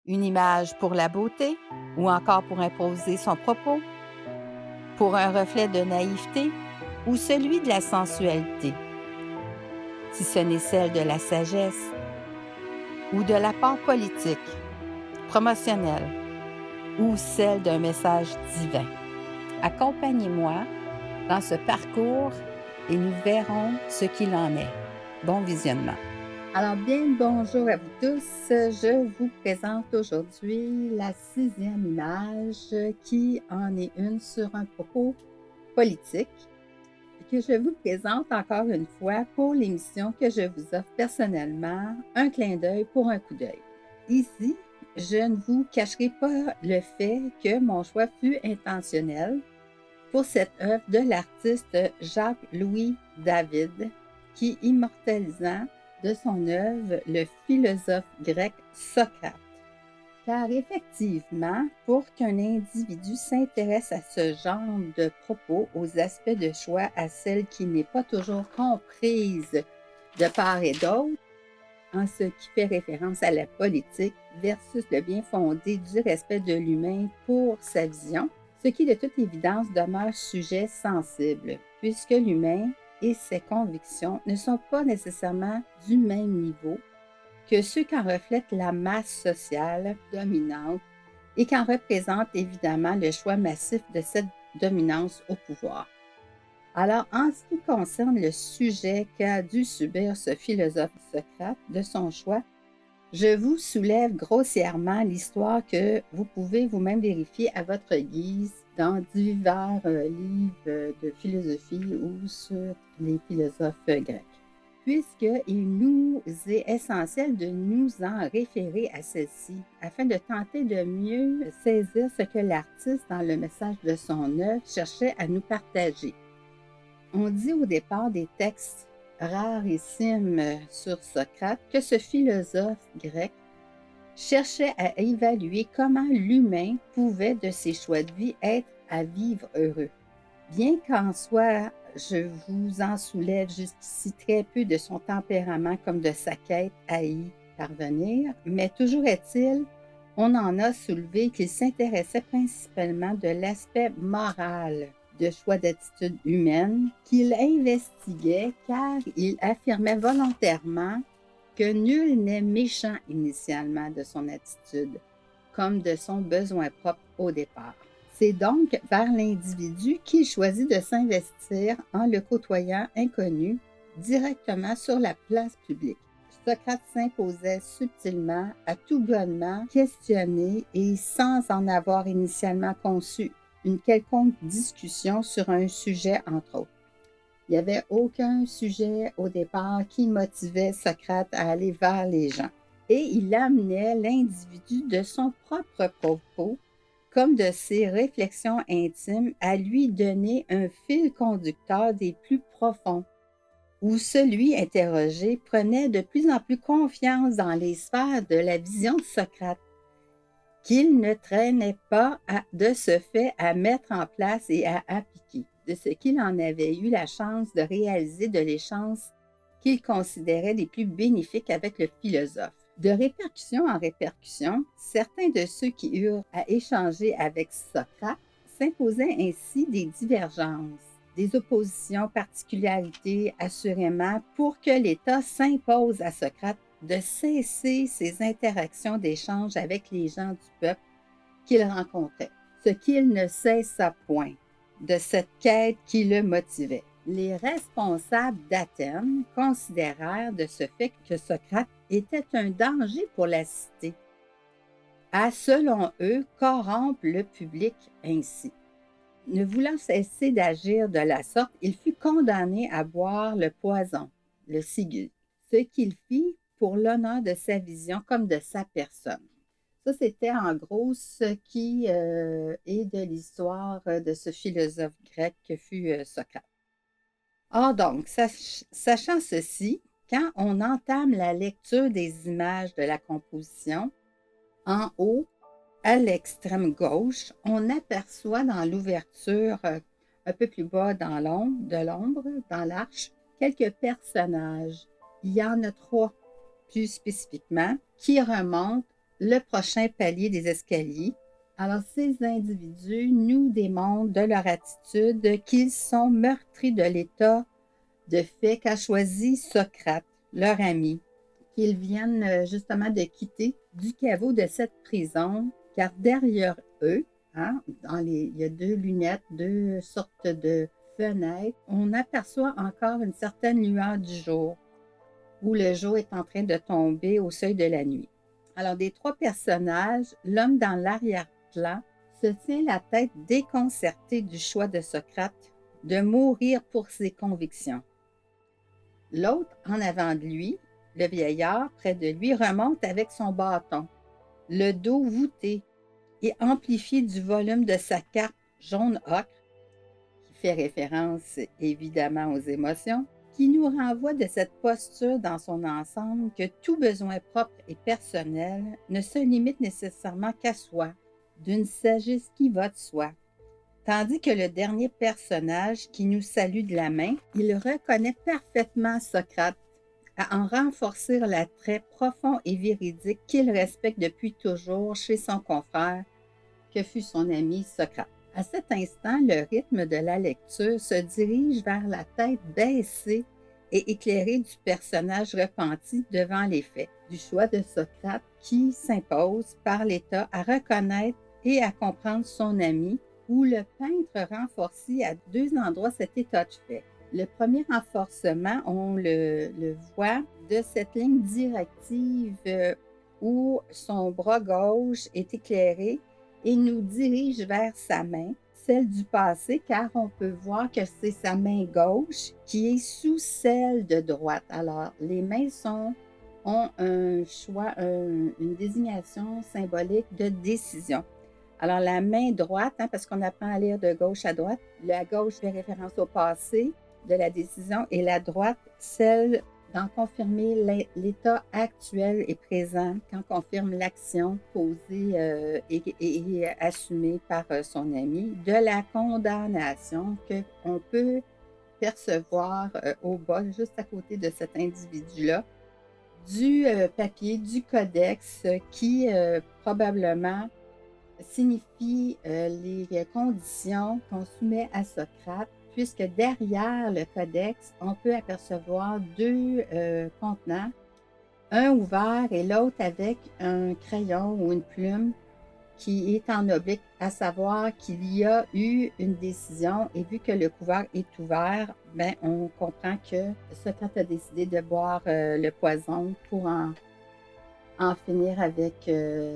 Une image pour la beauté ou encore pour imposer son propos? Pour un reflet de naïveté ou celui de la sensualité? Si ce n'est celle de la sagesse ou de l'apport politique, promotionnel ou celle d'un message divin. Accompagnez-moi dans ce parcours et nous verrons ce qu'il en est. Bon visionnement. Alors bien le bonjour à vous tous. Je vous présente aujourd'hui la 6e image qui en est une sur un propos politique que je vous présente encore une fois pour l'émission que je vous offre personnellement, un clin d'œil pour un coup d'œil. Ici, je ne vous cacherai pas le fait que mon choix fut intentionnel pour cette œuvre de l'artiste Jacques-Louis David, qui immortalisant de son œuvre le philosophe grec Socrate. Car effectivement, pour qu'un individu s'intéresse à ce genre de propos, aux aspects de choix, à celle qui n'est pas toujours comprise de part et d'autre, en ce qui fait référence à la politique versus le bien fondé du respect de l'humain pour sa vision, ce qui de toute évidence demeure sujet sensible, puisque l'humain et ses convictions ne sont pas nécessairement du même niveau que ceux qu'en reflète la masse sociale dominante et qu'en représente évidemment le choix massif de cette dominance au pouvoir. Alors, en ce qui concerne le sujet qu'a dû subir ce philosophe Socrate de son choix, je vous soulève grossièrement l'histoire que vous pouvez vous-même vérifier à votre guise dans divers livres de philosophie ou sur les philosophes grecs, puisqu'il nous est essentiel de nous en référer à celle-ci afin de tenter de mieux saisir ce que l'artiste, dans le message de son œuvre, cherchait à nous partager. On dit au départ des textes rarissimes sur Socrate que ce philosophe grec cherchait à évaluer comment l'humain pouvait, de ses choix de vie, être à vivre heureux. Bien qu'en soi, je vous en soulève jusqu'ici très peu de son tempérament comme de sa quête à y parvenir, mais toujours est-il, on en a soulevé qu'il s'intéressait principalement de l'aspect moral de choix d'attitude humaine qu'il investiguait car il affirmait volontairement que nul n'est méchant initialement de son attitude, comme de son besoin propre au départ. C'est donc vers l'individu qu'il choisit de s'investir en le côtoyant inconnu directement sur la place publique. Socrate s'imposait subtilement, à tout bonnement questionner et sans en avoir initialement conçu une quelconque discussion sur un sujet entre autres. Il n'y avait aucun sujet au départ qui motivait Socrate à aller vers les gens. Et il amenait l'individu de son propre propos, comme de ses réflexions intimes, à lui donner un fil conducteur des plus profonds, où celui interrogé prenait de plus en plus confiance dans les sphères de la vision de Socrate, qu'il ne traînait pas de ce fait à mettre en place et à appliquer, de ce qu'il en avait eu la chance de réaliser de l'échange qu'il considérait les plus bénéfiques avec le philosophe. De répercussion en répercussion, certains de ceux qui eurent à échanger avec Socrate s'imposaient ainsi des divergences, des oppositions, particularités assurément, pour que l'État s'impose à Socrate de cesser ses interactions d'échange avec les gens du peuple qu'il rencontrait, ce qu'il ne cessa point de cette quête qui le motivait. Les responsables d'Athènes considérèrent de ce fait que Socrate était un danger pour la cité, à, selon eux, corrompre le public ainsi. Ne voulant cesser d'agir de la sorte, il fut condamné à boire le poison, le sigil, ce qu'il fit pour l'honneur de sa vision comme de sa personne. Ça, c'était en gros ce qui est de l'histoire de ce philosophe grec que fut Socrate. Or donc, sachant ceci, quand on entame la lecture des images de la composition, en haut, à l'extrême gauche, on aperçoit dans l'ouverture, un peu plus bas dans l'ombre, dans l'arche, quelques personnages. Il y en a 3, plus spécifiquement, qui remontent le prochain palier des escaliers. Alors, ces individus nous démontrent de leur attitude qu'ils sont meurtris de l'état de fait qu'a choisi Socrate, leur ami, qu'ils viennent justement de quitter du caveau de cette prison, car derrière eux, il y a deux lunettes, deux sortes de fenêtres, on aperçoit encore une certaine lueur du jour, où le jour est en train de tomber au seuil de la nuit. Alors, des trois personnages, l'homme dans l'arrière-plan se tient la tête déconcertée du choix de Socrate de mourir pour ses convictions. L'autre, en avant de lui, le vieillard, près de lui, remonte avec son bâton, le dos voûté et amplifié du volume de sa cape jaune ocre, qui fait référence évidemment aux émotions, qui nous renvoie de cette posture dans son ensemble que tout besoin propre et personnel ne se limite nécessairement qu'à soi, d'une sagesse qui va de soi. Tandis que le dernier personnage qui nous salue de la main, il reconnaît parfaitement Socrate, à en renforcer l'attrait profond et véridique qu'il respecte depuis toujours chez son confrère, que fut son ami Socrate. À cet instant, le rythme de la lecture se dirige vers la tête baissée et éclairée du personnage repenti devant les faits, du choix de Socrate qui s'impose par l'État à reconnaître et à comprendre son ami, où le peintre renforcit à deux endroits cet état de fait. Le premier renforcement, on le voit de cette ligne directive où son bras gauche est éclairé et nous dirige vers sa main, celle du passé, car on peut voir que c'est sa main gauche qui est sous celle de droite. Alors, les mains ont un choix, une désignation symbolique de décision. Alors, la main droite, parce qu'on apprend à lire de gauche à droite, la gauche fait référence au passé de la décision et la droite, celle d'en confirmer l'état actuel et présent, quand on confirme l'action posée et assumée par son ami, de la condamnation qu'on peut percevoir au bas, juste à côté de cet individu-là, du papier, du codex qui probablement signifie les conditions qu'on soumet à Socrate, puisque derrière le codex, on peut apercevoir deux contenants, un ouvert et l'autre avec un crayon ou une plume qui est en oblique, à savoir qu'il y a eu une décision et vu que le couvert est ouvert, on comprend que Socrate a décidé de boire le poison pour en finir avec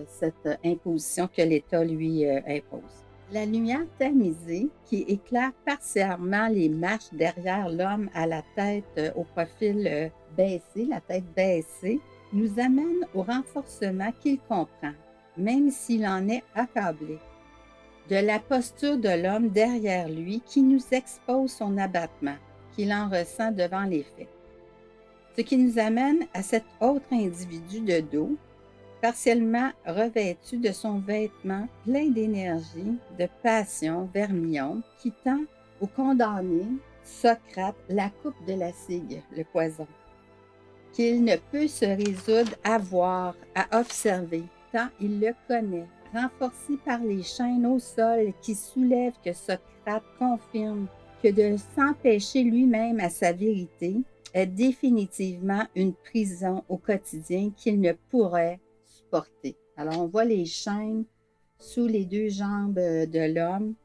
cette imposition que l'État lui impose. La lumière tamisée qui éclaire partiellement les marches derrière l'homme à la tête au profil baissé, la tête baissée, nous amène au renforcement qu'il comprend, même s'il en est accablé, de la posture de l'homme derrière lui qui nous expose son abattement, qu'il en ressent devant les faits. Ce qui nous amène à cet autre individu de dos, partiellement revêtu de son vêtement plein d'énergie, de passion vermillon, qui tend au condamné Socrate la coupe de la cigue, le poison, qu'il ne peut se résoudre à voir, à observer, tant il le connaît, renforcé par les chaînes au sol qui soulèvent que Socrate confirme que de s'empêcher lui-même à sa vérité est définitivement une prison au quotidien qu'il ne pourrait supporter. Alors, on voit les chaînes sous les deux jambes de l'homme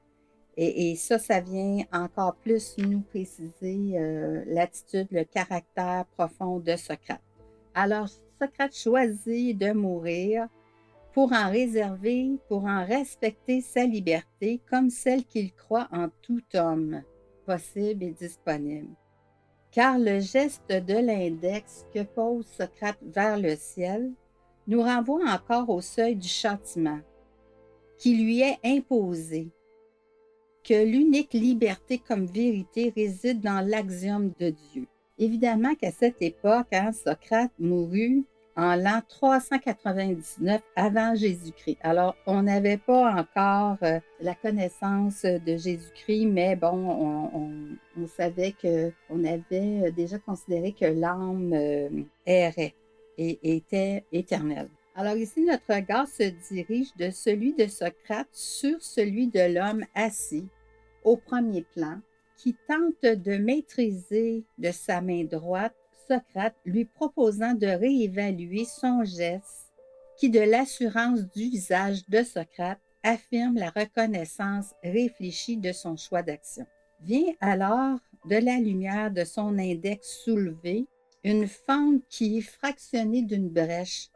et ça vient encore plus nous préciser l'attitude, le caractère profond de Socrate. Alors, Socrate choisit de mourir pour en réserver, pour en respecter sa liberté comme celle qu'il croit en tout homme, possible et disponible. Car le geste de l'index que pose Socrate vers le ciel nous renvoie encore au seuil du châtiment qui lui est imposé, que l'unique liberté comme vérité réside dans l'axiome de Dieu. Évidemment qu'à cette époque, Socrate mourut en l'an 399 avant Jésus-Christ. Alors, on n'avait pas encore la connaissance de Jésus-Christ, mais bon, on savait qu'on avait déjà considéré que l'âme errait et était éternelle. Alors ici, notre regard se dirige de celui de Socrate sur celui de l'homme assis au premier plan, qui tente de maîtriser de sa main droite Socrate, lui proposant de réévaluer son geste, qui de l'assurance du visage de Socrate affirme la reconnaissance réfléchie de son choix d'action. Vient alors de la lumière de son index soulevé une fente qui est fractionnée d'une brèche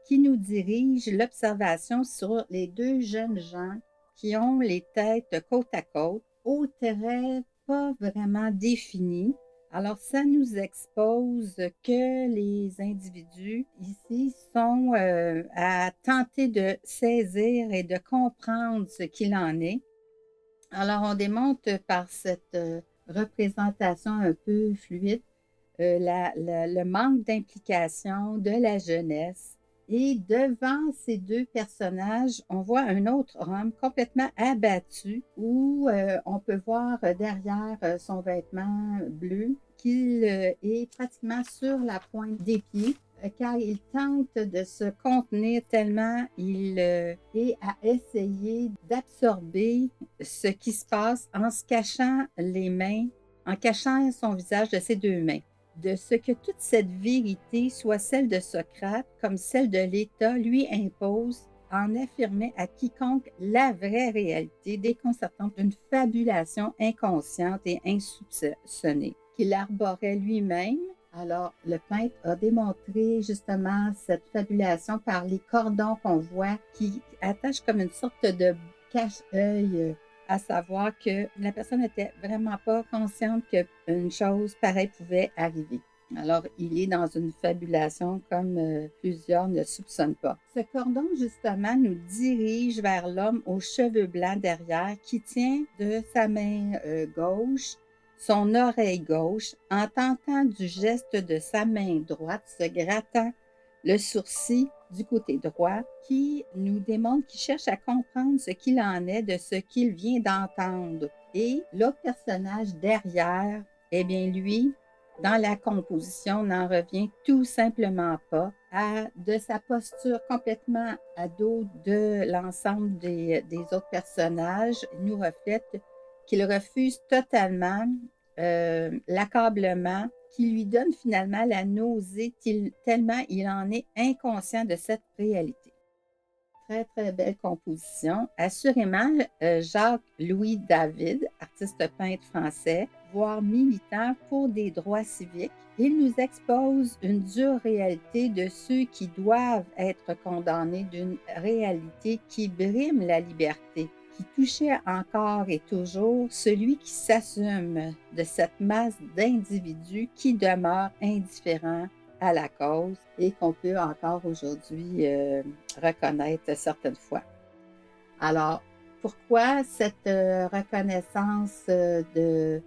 qui nous dirige l'observation sur les deux jeunes gens qui ont les têtes côte à côte, aux traits pas vraiment définis. Alors, ça nous expose que les individus ici sont à tenter de saisir et de comprendre ce qu'il en est. Alors, on démontre par cette représentation un peu fluide le manque d'implication de la jeunesse. Et devant ces deux personnages, on voit un autre homme complètement abattu où on peut voir derrière son vêtement bleu qu'il est pratiquement sur la pointe des pieds car il tente de se contenir tellement il est à essayer d'absorber ce qui se passe en se cachant les mains, en cachant son visage de ses deux mains. De ce que toute cette vérité soit celle de Socrate comme celle de l'État lui impose en affirmer à quiconque la vraie réalité déconcertante d'une fabulation inconsciente et insoupçonnée qu'il arborait lui-même. Alors, le peintre a démontré justement cette fabulation par les cordons qu'on voit qui attachent comme une sorte de cache-œil à savoir que la personne n'était vraiment pas consciente qu'une chose pareille pouvait arriver. Alors, il est dans une fabulation comme plusieurs ne soupçonnent pas. Ce cordon, justement, nous dirige vers l'homme aux cheveux blancs derrière qui tient de sa main gauche son oreille gauche en tentant du geste de sa main droite, se grattant le sourcil du côté droit, qui nous démontre qu'il cherche à comprendre ce qu'il en est de ce qu'il vient d'entendre. Et l'autre personnage derrière, eh bien lui, dans la composition, n'en revient tout simplement pas de sa posture complètement à dos de l'ensemble des autres personnages. Il nous reflète qu'il refuse totalement l'accablement qui lui donne finalement la nausée tellement il en est inconscient de cette réalité. Très, très belle composition. Assurément, Jacques-Louis David, artiste peintre français, voire militant pour des droits civiques, il nous expose une dure réalité de ceux qui doivent être condamnés d'une réalité qui brime la liberté, qui touchait encore et toujours celui qui s'assume de cette masse d'individus qui demeurent indifférents à la cause et qu'on peut encore aujourd'hui reconnaître certaines fois. Alors, pourquoi cette reconnaissance de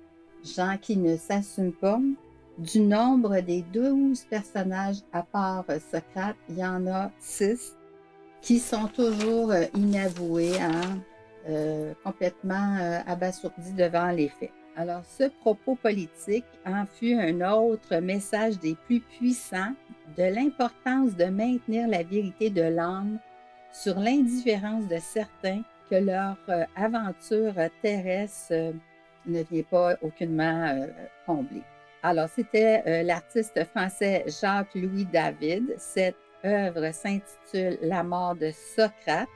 gens qui ne s'assument pas? Du nombre des 12 personnages à part Socrate, il y en a 6 qui sont toujours inavoués, complètement abasourdis devant les faits. Alors, ce propos politique en fut un autre message des plus puissants de l'importance de maintenir la vérité de l'âme sur l'indifférence de certains que leur aventure terrestre ne vient pas aucunement combler. Alors, c'était l'artiste français Jacques-Louis David. Cette œuvre s'intitule La mort de Socrate,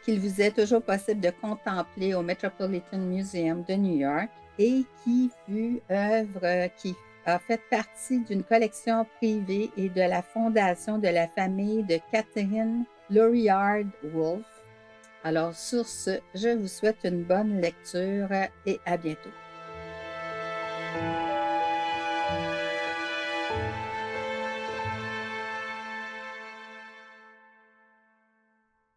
qu'il vous est toujours possible de contempler au Metropolitan Museum de New York et qui fut œuvre qui a fait partie d'une collection privée et de la fondation de la famille de Catherine Laureard Wolfe. Alors sur ce, je vous souhaite une bonne lecture et à bientôt.